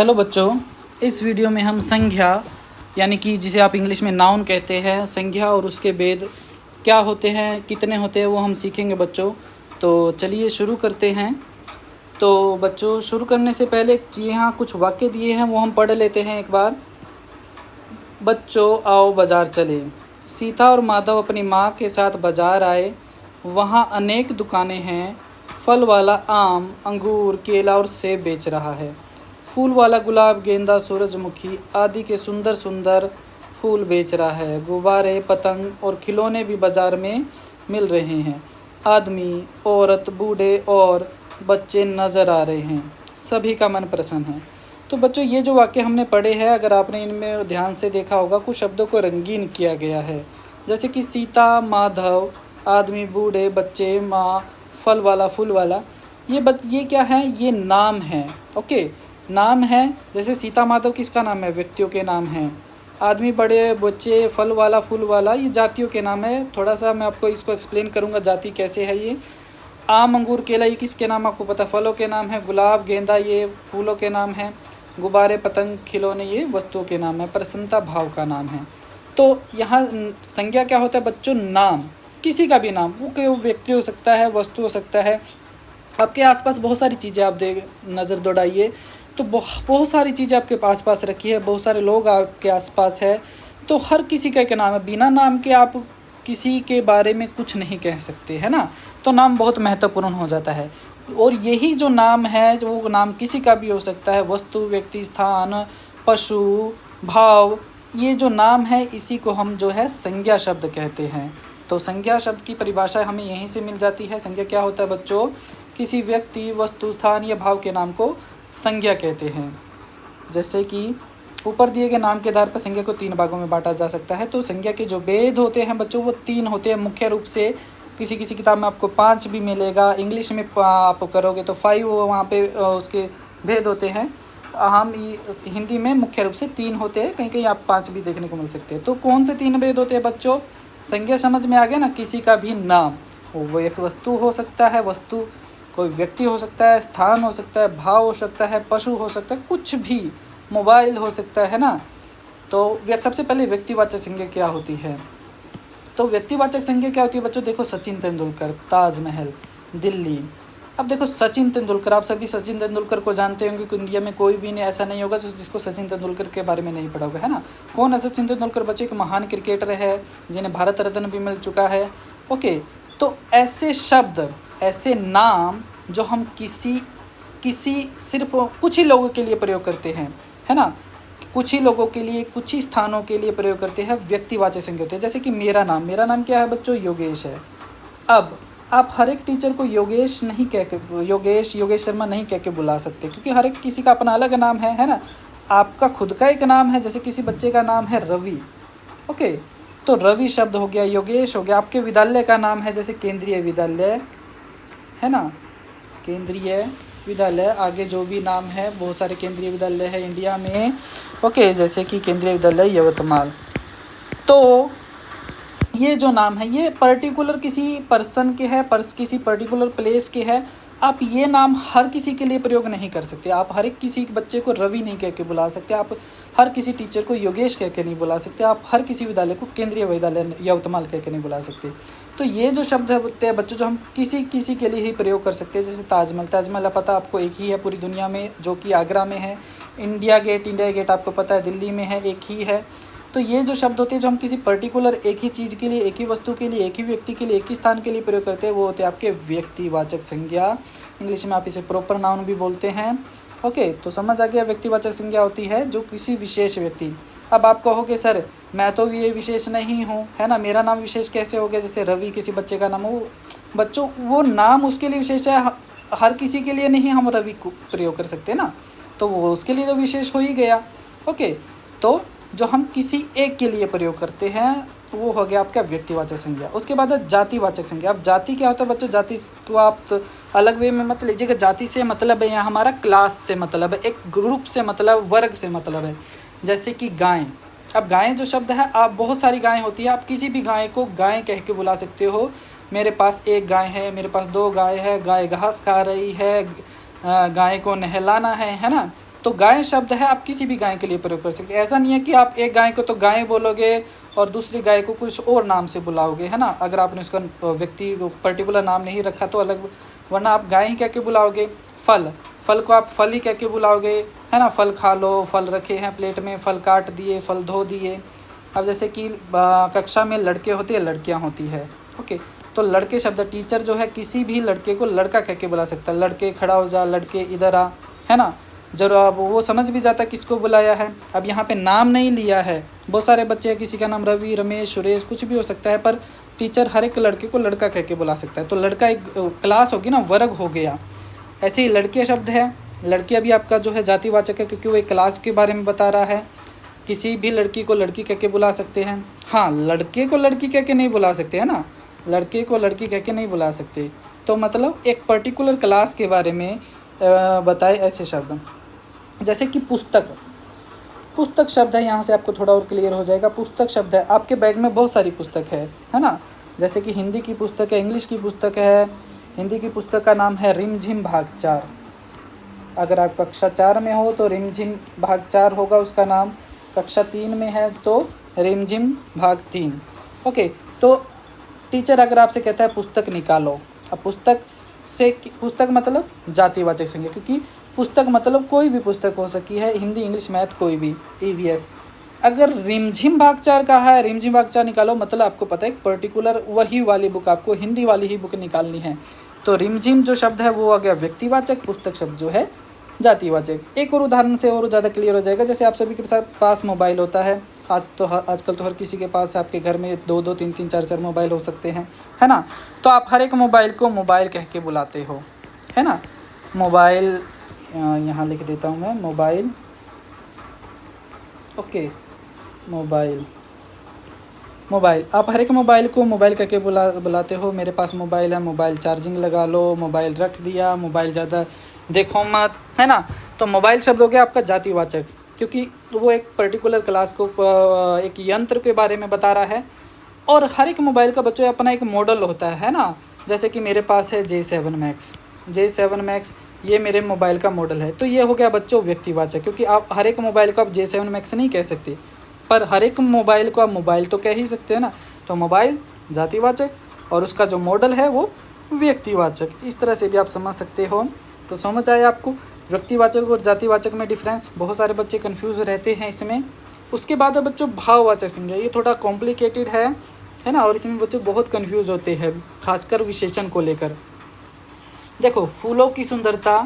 Hello बच्चों, इस video में हम संज्ञा यानी कि जिसे आप इंग्लिश में नाउन कहते हैं, संज्ञा और उसके भेद क्या होते हैं, कितने होते हैं, वो हम सीखेंगे बच्चों। तो चलिए शुरू करते हैं। तो बच्चों, शुरू करने से पहले यहाँ कुछ वाक्य दिए हैं, वो हम पढ़ लेते हैं एक बार। बच्चों आओ बाज़ार चले। सीता और माधव अपनी माँ के साथ बाज़ार आए। वहाँ अनेक दुकानें हैं। फल वाला आम, अंगूर, केला और सेब बेच रहा है। फूल वाला गुलाब, गेंदा, सूरजमुखी आदि के सुंदर सुंदर फूल बेच रहा है। गुब्बारे, पतंग और खिलौने भी बाज़ार में मिल रहे हैं। आदमी, औरत, बूढ़े और बच्चे नज़र आ रहे हैं। सभी का मन प्रसन्न है। तो बच्चों, ये जो वाक्य हमने पढ़े हैं, अगर आपने इनमें ध्यान से देखा होगा, कुछ शब्दों को रंगीन किया गया है। जैसे कि सीता, माधव, आदमी, बूढ़े, बच्चे, माँ, फल वाला, फूल वाला। ये क्या है? ये नाम है। ओके, नाम है। जैसे सीता, माधव किसका नाम है? व्यक्तियों के नाम हैं। आदमी, बड़े, बच्चे, फल वाला, फूल वाला, ये जातियों के नाम है। थोड़ा सा मैं आपको इसको एक्सप्लेन करूँगा जाति कैसे है ये। आम, अंगूर, केला ये किसके नाम आपको पता? फलों के नाम है। गुलाब, गेंदा ये फूलों के नाम है। गुब्बारे, पतंग, खिलौने ये वस्तुओं के नाम है। प्रसन्नता भाव का नाम है। तो यहाँ संज्ञा क्या होता है बच्चों? नाम, किसी का भी नाम। वो कोई व्यक्ति हो सकता है, वस्तु हो सकता है। आपके आसपास बहुत सारी चीज़ें आप नज़र दौड़ाइए तो बहुत सारी चीज़ें आपके पास रखी है, बहुत सारे लोग आपके आसपास है। तो हर किसी का एक नाम है। बिना नाम के आप किसी के बारे में कुछ नहीं कह सकते, है ना। तो नाम बहुत महत्वपूर्ण हो जाता है। और यही जो नाम है, जो वो नाम किसी का भी हो सकता है, वस्तु, व्यक्ति, स्थान, पशु, भाव, ये जो नाम है इसी को हम जो है संज्ञा शब्द कहते हैं। तो संज्ञा शब्द की परिभाषा हमें यहीं से मिल जाती है। संज्ञा क्या होता है बच्चों? किसी व्यक्ति, वस्तु, स्थान या भाव के नाम को संज्ञा कहते हैं। जैसे कि ऊपर दिए गए नाम के आधार पर संज्ञा को 3 भागों में बांटा जा सकता है। तो संज्ञा के जो भेद होते हैं बच्चों, वो 3 होते हैं मुख्य रूप से। किसी किसी किताब में आपको 5 भी मिलेगा। इंग्लिश में आप करोगे तो 5 वहाँ पे उसके भेद होते हैं। हम हिंदी में मुख्य रूप से 3 होते हैं, कहीं कहीं आप 5 भी देखने को मिल सकते हैं। तो कौन से 3 भेद होते हैं बच्चों? संज्ञा समझ में आ गया ना। किसी का भी नाम, वो एक वस्तु हो सकता है, वस्तु कोई व्यक्ति हो सकता है, स्थान हो सकता है, भाव हो सकता है, पशु हो सकता है, कुछ भी, मोबाइल हो सकता है ना। तो सबसे पहले व्यक्तिवाचक संज्ञा क्या होती है? तो व्यक्तिवाचक संज्ञा क्या होती है बच्चों? देखो, सचिन तेंदुलकर, ताजमहल, दिल्ली। अब देखो, सचिन तेंदुलकर, आप सभी सचिन तेंदुलकर को जानते होंगे कि इंडिया में कोई भी नहीं ऐसा नहीं होगा जिसको सचिन तेंदुलकर के बारे में नहीं पढ़ा होगा, है ना। कौन है सचिन तेंदुलकर बच्चों? एक महान क्रिकेटर है जिन्हें भारत रत्न भी मिल चुका है। ओके, तो ऐसे शब्द, ऐसे नाम जो हम किसी सिर्फ कुछ ही लोगों के लिए प्रयोग करते हैं, है ना, कुछ ही लोगों के लिए, कुछ ही स्थानों के लिए प्रयोग करते हैं, व्यक्तिवाचक संज्ञा होते हैं। जैसे कि मेरा नाम क्या है बच्चों? योगेश है। अब आप हर एक टीचर को योगेश नहीं कह के, योगेश शर्मा नहीं कह के बुला सकते, क्योंकि हर एक किसी का अपना अलग नाम है ना। आपका खुद का एक नाम है। जैसे किसी बच्चे का नाम है रवि, ओके, तो रवि शब्द हो गया, योगेश हो गया। आपके विद्यालय का नाम है, जैसे केंद्रीय विद्यालय, है ना, केंद्रीय विद्यालय। आगे जो भी नाम है, बहुत सारे केंद्रीय विद्यालय है इंडिया में, ओके, जैसे कि केंद्रीय विद्यालय यवतमाल। तो ये जो नाम है, ये पर्टिकुलर किसी पर्सन के है, किसी पर्टिकुलर प्लेस के है। आप ये नाम हर किसी के लिए प्रयोग नहीं कर सकते। आप हर एक किसी बच्चे को रवि नहीं कह के बुला सकते। आप हर किसी टीचर को योगेश कह के नहीं बुला सकते। आप हर किसी विद्यालय को केंद्रीय विद्यालय यवतमाल कह के नहीं बुला सकते। तो ये जो शब्द होते हैं बच्चों, जो हम किसी के लिए ही प्रयोग कर सकते हैं। जैसे ताजमहल पता आपको एक ही है पूरी दुनिया में, जो कि आगरा में है। इंडिया गेट आपको पता है दिल्ली में है, एक ही है। तो ये जो शब्द होते हैं, जो हम किसी पर्टिकुलर एक ही चीज़ के लिए, एक ही वस्तु के लिए, एक ही व्यक्ति के लिए, एक ही स्थान के लिए प्रयोग करते हैं, वो होते हैं आपके व्यक्तिवाचक संज्ञा। इंग्लिश में आप इसे प्रॉपर नाउन भी बोलते हैं। ओके, तो समझ आ गया। व्यक्तिवाचक संज्ञा होती है जो किसी विशेष व्यक्ति। अब आप कहोगे सर मैं तो ये विशेष नहीं हूँ, है ना, मेरा नाम विशेष कैसे हो गया? जैसे रवि किसी बच्चे का नाम हो, बच्चों वो नाम उसके लिए विशेष है, हर किसी के लिए नहीं हम रवि को प्रयोग कर सकते ना, तो वो उसके लिए तो विशेष हो ही गया। ओके, तो जो हम किसी एक के लिए प्रयोग करते हैं वो हो गया आपका व्यक्तिवाचक संज्ञा। उसके बाद है जातिवाचक संज्ञा। अब जाति क्या होता है बच्चों? जाति को आप तो अलग वे में मत लीजिएगा। जाति से मतलब है यहाँ हमारा क्लास से मतलब है, एक ग्रुप से मतलब, वर्ग से मतलब है। जैसे कि गाय। अब गाय जो शब्द है, आप बहुत सारी गायें होती है, आप किसी भी गाय को गाय कह के बुला सकते हो। मेरे पास एक गाय है, मेरे पास 2 गाय है, गाय घास खा रही है, गाय को नहलाना है ना। तो गाय शब्द है, आप किसी भी गाय के लिए प्रयोग कर सकते हैं। ऐसा नहीं है कि आप एक गाय को तो गाय बोलोगे और दूसरी गाय को कुछ और नाम से बुलाओगे, है ना। अगर आपने उसका व्यक्ति को पर्टिकुलर नाम नहीं रखा तो अलग, वरना आप गाय ही कह के बुलाओगे। फल, फल को आप फल ही कह के बुलाओगे, है ना। फल खा लो, फल रखे हैं प्लेट में, फल काट दिए, फल धो दिए। अब जैसे कि कक्षा में लड़के होते हैं, लड़कियां होती है, ओके। तो लड़के शब्द, टीचर जो है किसी भी लड़के को लड़का कह के बुला सकता है। लड़के खड़ा हो जा, लड़के इधर आ, है ना। जरूर अब वो समझ भी जाता किसको बुलाया है। अब यहाँ पे नाम नहीं लिया है, बहुत सारे बच्चे हैं, किसी का नाम रवि, रमेश, सुरेश, कुछ भी हो सकता है, पर टीचर हर एक लड़के को लड़का कह के बुला सकता है। तो लड़का एक क्लास होगी ना, वर्ग हो गया। ऐसे ही लड़के शब्द है, लड़की अभी आपका जो है जातिवाचक है, क्योंकि वो एक क्लास के बारे में बता रहा है। किसी भी लड़की को लड़की कह के बुला सकते हैं। हाँ, लड़के को लड़की कह के नहीं बुला सकते, है ना, लड़के को लड़की कह के नहीं बुला सकते। तो मतलब एक पर्टिकुलर क्लास के बारे में बताए ऐसे शब्द। जैसे कि पुस्तक, पुस्तक शब्द है, यहाँ से आपको थोड़ा और क्लियर हो जाएगा। पुस्तक शब्द है, आपके बैग में बहुत सारी पुस्तक है ना। जैसे कि हिंदी की पुस्तक है, इंग्लिश की पुस्तक है। हिंदी की पुस्तक का नाम है रिमझिम भाग 4। अगर आप कक्षा 4 में हो तो रिमझिम भाग 4 होगा उसका नाम। कक्षा 3 में है तो रिमझिम भाग 3, ओके। तो टीचर अगर आपसे कहता है पुस्तक निकालो, अब पुस्तक से, पुस्तक मतलब जातिवाचक संज्ञा, क्योंकि पुस्तक मतलब कोई भी पुस्तक हो सकती है, हिंदी, इंग्लिश, मैथ, कोई भी, ईवीएस। अगर रिमझिम भाग 4 कहा है, रिमझिम भाग 4 निकालो, मतलब आपको पता है पर्टिकुलर वही वाली बुक, आपको हिंदी वाली ही बुक निकालनी है। तो रिमझिम जो शब्द है वो आ गया व्यक्तिवाचक, पुस्तक शब्द जो है जातिवाचक। एक और उदाहरण से और ज़्यादा क्लियर हो जाएगा। जैसे आप सभी के पास मोबाइल होता है, आजकल तो हर किसी के पास, आपके घर में 2-2, 3-3, 4-4 मोबाइल हो सकते हैं, है ना। तो आप हर एक मोबाइल को मोबाइल कह के बुलाते हो, है ना। मोबाइल, यहाँ लिख देता हूँ मैं, मोबाइल, ओके, मोबाइल, मोबाइल। आप हर एक मोबाइल को मोबाइल करके बुलाते हो। मेरे पास मोबाइल है, मोबाइल चार्जिंग लगा लो, मोबाइल रख दिया, मोबाइल ज़्यादा देखो मत, है ना। तो मोबाइल शब्द हो गया आपका जातिवाचक, क्योंकि वो एक पर्टिकुलर क्लास को, एक यंत्र के बारे में बता रहा है। और हर एक मोबाइल का बच्चों अपना एक मॉडल होता है ना। जैसे कि मेरे पास है J7 Max, J7 Max ये मेरे मोबाइल का मॉडल है। तो ये हो गया बच्चों व्यक्तिवाचक, क्योंकि आप हर एक मोबाइल को आप J7 Max नहीं कह सकते, पर हर एक मोबाइल को आप मोबाइल तो कह ही सकते हो ना। तो मोबाइल जातिवाचक और उसका जो मॉडल है वो व्यक्तिवाचक। इस तरह से भी आप समझ सकते हो। तो समझ आया आपको व्यक्तिवाचक और जातिवाचक में डिफरेंस। बहुत सारे बच्चे कंफ्यूज रहते हैं इसमें। उसके बाद है बच्चों भाववाचक संज्ञा। ये थोड़ा कॉम्प्लिकेटेड है ना, और इसमें बच्चे बहुत कंफ्यूज होते हैं, खासकर विशेषण को लेकर। देखो, फूलों की सुंदरता,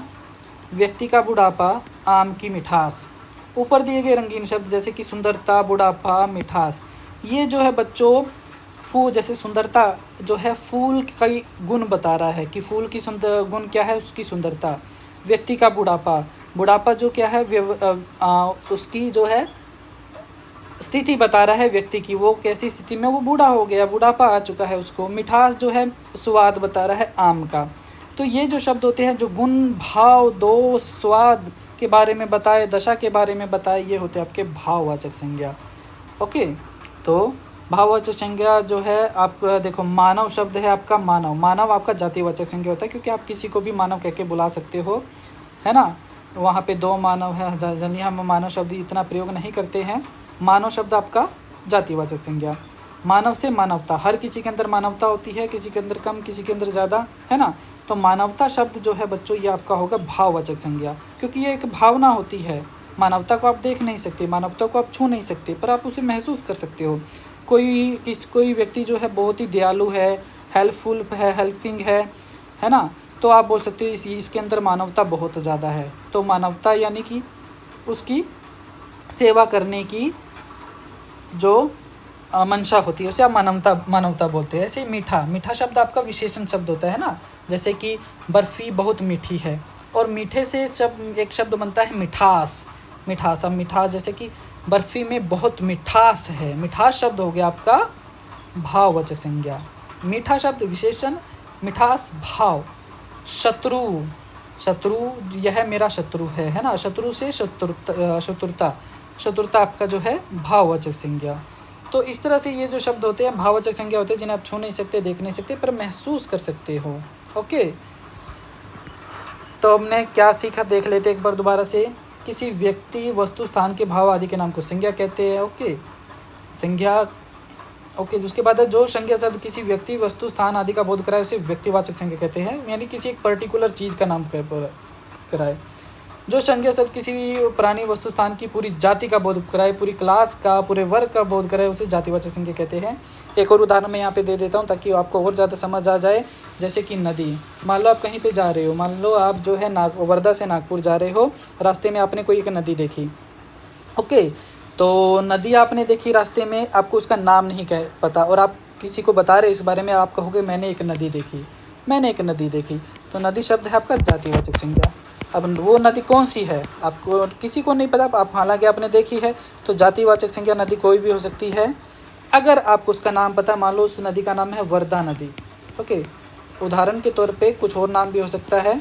व्यक्ति का बुढ़ापा, आम की मिठास। ऊपर दिए गए रंगीन शब्द जैसे कि सुंदरता, बुढ़ापा, मिठास, ये जो है बच्चों फूल, जैसे सुंदरता जो है फूल का गुण बता रहा है कि फूल की सुंदर गुण क्या है, उसकी सुंदरता। व्यक्ति का बुढ़ापा, बुढ़ापा जो क्या है उसकी जो है स्थिति बता रहा है व्यक्ति की, वो कैसी स्थिति में वो बूढ़ा हो गया, बुढ़ापा आ चुका है उसको। मिठास जो है स्वाद बता रहा है आम का। तो ये जो शब्द होते हैं जो गुण, भाव, दोष, स्वाद के बारे में बताए, दशा के बारे में बताए, ये होते हैं आपके भाववाचक संज्ञा, ओके। तो भाववाचक संज्ञा जो है आप देखो, मानव शब्द है आपका, मानव, मानव आपका जातिवाचक संज्ञा होता है, क्योंकि आप किसी को भी मानव कह के बुला सकते हो, है ना। वहाँ पे 2 मानव है, जनरली हम मानव शब्द इतना प्रयोग नहीं करते हैं। मानव शब्द आपका जातिवाचक संज्ञा। मानव से मानवता, हर किसी के अंदर मानवता होती है, किसी के अंदर कम, किसी के अंदर ज़्यादा, है ना। तो मानवता शब्द जो है बच्चों ये आपका होगा भाववाचक संज्ञा, क्योंकि ये एक भावना होती है। मानवता को आप देख नहीं सकते, मानवता को आप छू नहीं सकते, पर आप उसे महसूस कर सकते हो। कोई व्यक्ति जो है बहुत ही दयालु है, हेल्पफुल है, हेल्पिंग है ना, तो आप बोल सकते हो इसके अंदर मानवता बहुत ज़्यादा है। तो मानवता यानी कि उसकी सेवा करने की जो मंशा होती है उसे आप मानवता बोलते हैं। ऐसे मीठा, मीठा शब्द आपका विशेषण शब्द होता है ना। जैसे कि बर्फ़ी बहुत मीठी है, और मीठे से एक शब्द बनता है मिठास, मिठास। अब मिठास जैसे कि बर्फ़ी में बहुत मिठास है, मिठास शब्द हो गया आपका भाववाचक संज्ञा। मीठा शब्द विशेषण, मिठास भाव। शत्रु, शत्रु यह मेरा शत्रु है ना। शत्रु से शत्रुता, शत्रुता आपका जो है भाववाचक संज्ञा। तो इस तरह से ये जो शब्द होते हैं भाववाचक संज्ञा होते हैं, जिन्हें आप छू नहीं सकते, देख नहीं सकते, पर महसूस कर सकते हो, ओके। तो हमने क्या सीखा देख लेते एक बार दोबारा से। किसी व्यक्ति वस्तु स्थान के भाव आदि के नाम को संज्ञा कहते हैं। ओके, संज्ञा। ओके, उसके बाद है जो संज्ञा शब्द किसी व्यक्ति वस्तु स्थान आदि का बोध कराए उसे व्यक्तिवाचक संज्ञा कहते हैं, यानी किसी एक पर्टिकुलर चीज़ का नाम कराए। जो संज्ञा शब्द किसी प्राणी वस्तु स्थान की पूरी जाति का बोध कराए, पूरी क्लास का, पूरे वर्ग का बोध कराए, उसे जातिवाचक संज्ञा कहते हैं। एक और उदाहरण मैं यहाँ पे दे देता हूँ ताकि आपको और ज़्यादा समझ आ जाए। जैसे कि नदी, मान लो आप कहीं पे जा रहे हो, मान लो आप जो है वर्धा से नागपुर जा रहे हो, रास्ते में आपने कोई एक नदी देखी। ओके, तो नदी आपने देखी रास्ते में, आपको उसका नाम नहीं पता और आप किसी को बता रहे इस बारे में, आप कहोगे मैंने एक नदी देखी, मैंने एक नदी देखी। तो नदी शब्द है आपका जातिवाचक संज्ञा। अब वो नदी कौन सी है आपको किसी को नहीं पता, आप हालांकि आपने देखी है, तो जातिवाचक संज्ञा नदी कोई भी हो सकती है। अगर आपको उसका नाम पता, मान लो उस नदी का नाम है वर्धा नदी। ओके, उदाहरण के तौर पे कुछ और नाम भी हो सकता है,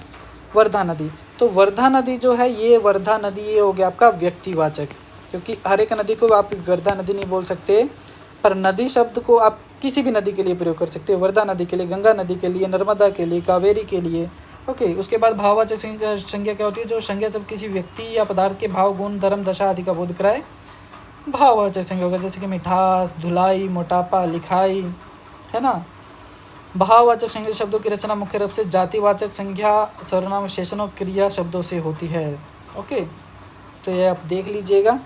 वर्धा नदी। तो वर्धा नदी जो है, ये वर्धा नदी ये हो गया आपका व्यक्तिवाचक, क्योंकि हर एक नदी को आप वर्धा नदी नहीं बोल सकते, पर नदी शब्द को आप किसी भी नदी के लिए प्रयोग कर सकते हो। वर्धा नदी के लिए, गंगा नदी के लिए, नर्मदा के लिए, कावेरी के लिए। ओके, उसके बाद भाववाचक संज्ञा क्या होती है? जो संज्ञा शब्द किसी व्यक्ति या पदार्थ के भाव, गुण, धर्म, दशा आदि का बोध कराए, भाववाचक संज्ञा होगा। जैसे कि मिठास, धुलाई, मोटापा, लिखाई, है ना। भाववाचक संज्ञा शब्दों की रचना मुख्य रूप से जातिवाचक संज्ञा, सर्वनाम, विशेषण और क्रिया शब्दों से होती है। ओके, तो ये आप देख लीजिएगा।